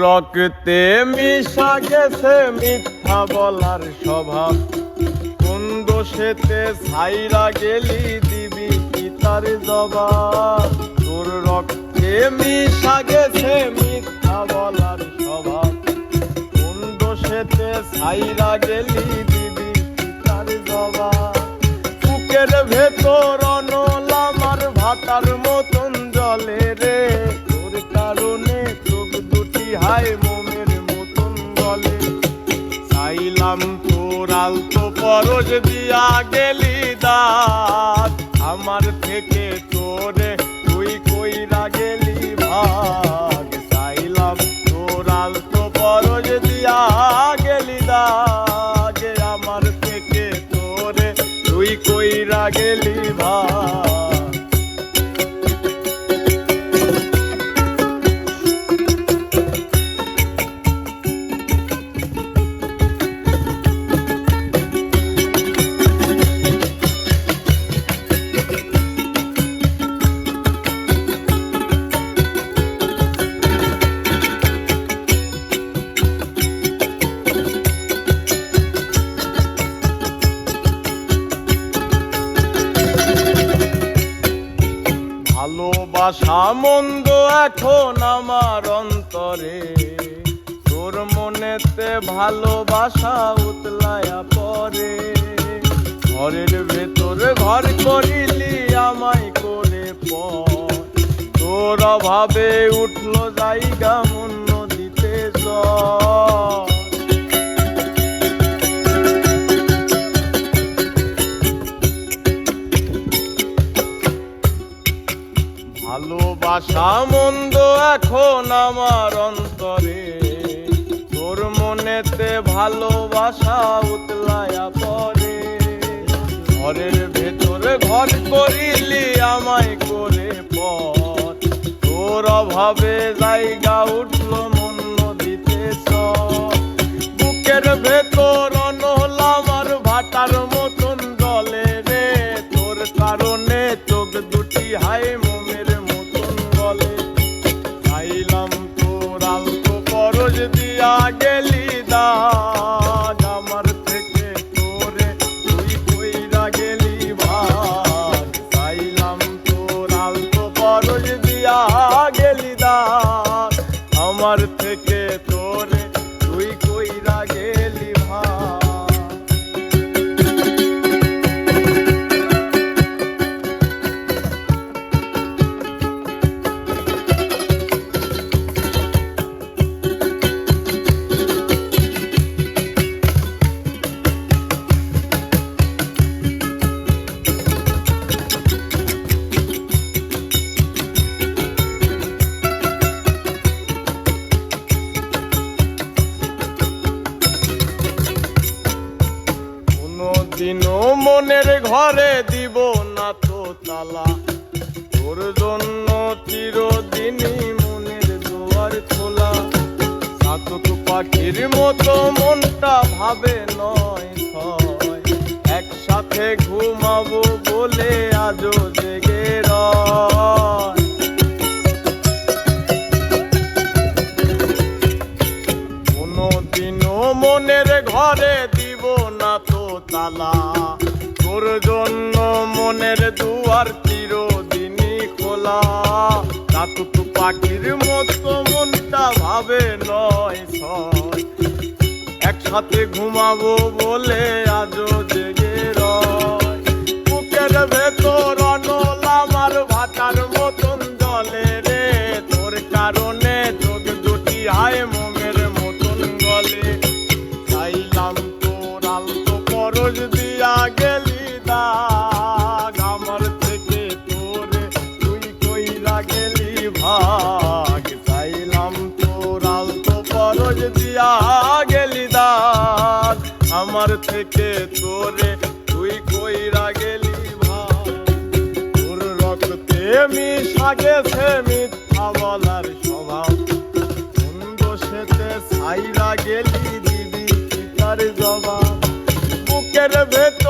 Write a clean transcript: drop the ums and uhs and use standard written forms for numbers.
রক্তে মিশা গেছে মিথ্যা বলার স্বভাব, কোন দোষেতে ছাইরা গেলি দিবি কি তার জবাব। তোর রক্তে মিশা গেছে মিথ্যা বলার স্বভাব, কোন দোষেতে ছাইরা গেলি দিবি কি তার জবাব। বুকের ভেতর অনল আমার ভাটার মতন জলে রে, তোর কারণে চোখ দুটি হায় মোমের মতন গলে। চাইলাম তোর আলতো পরশ দিয়া গেলি দাঁত, আমার থেকে তোরে তুই কইরা গেলি ভাগ। চাইলাম তোর আলতো পরশ দিয়া গেলি দাগ, আমার থেকে তোরে তুই কইরা গেলি ভাগ। ভালোবাসা মন্দ এখন আমার অন্তরে, তোর মনেতে ভালোবাসা উতলায়া পরে। ঘরের ভেতর ঘর করিলি আমায় করে পর, তোর অভাবে উঠলো জায়গা মন নদীতে জ্বর। ভালোবাসা মন্দ এখন আমার অন্তরে, তোর মনেতে ভালোবাসা উতলায়া পরে। ঘরের ভেতরে ঘর করিলি আমায় করে পর, তোর অভাবে জায়গা উঠলো মন নদীতে চর। বুকের ভেতর অনল আমার ভাটার মতন জলে রে, তোর কারণে চোখ দুটি হায় মোমের মতন গলে। চাইলাম তোর আলতো পরশ দিয়া গেলি দাগ, আমার থেকে তোরে তুই কইরা গেলি ভাগ। চাইলাম তোর আলতো পরশ দিয়া গেলি দাগ, আমার থেকে তোরে তুই কইরা গেলি ভাগ। দিনও মনের ঘরে দিব না তো তালা, তোর জন্য চিরদিনই মনের দুয়ার খোলা। চাতক পাখির মতো মনটা ভাবে নয় ছয়, একসাথে ঘুমাবো বলে আজও জেগে রয়। কোনদিনও মনের ঘরে দিব না তো তালা, তোর জন্য মনের দুয়ার চিরদিনই খোলা। চাতক পাখির মতো মনটা ভাবে নয় ছয়, একসাথে ঘুমাবো বলে আজও জেগে রয়। বুকের ভেতর অনল আমার ভাটার মতন জলে রে, তোর কারণে চোখ দুটি হায় মোমের মতন গলে। চাইলাম তোর আলতো পরশ দিয়া গেলি দাগ, আমার থেকে তোরে তুই কইরা গেলি ভাগ। চাইলাম তোর আলতো পরশ দিয়া গেলি দাগ, আমার থেকে তোরে তুই কইরা গেলি ভাগ। তোর রক্তে মিশা গেছে মিথ্যা বলার স্বভাব, কোন দোষেতে ছাইরা গেলি দিবি কি তার জবাব। বুকের ভেতর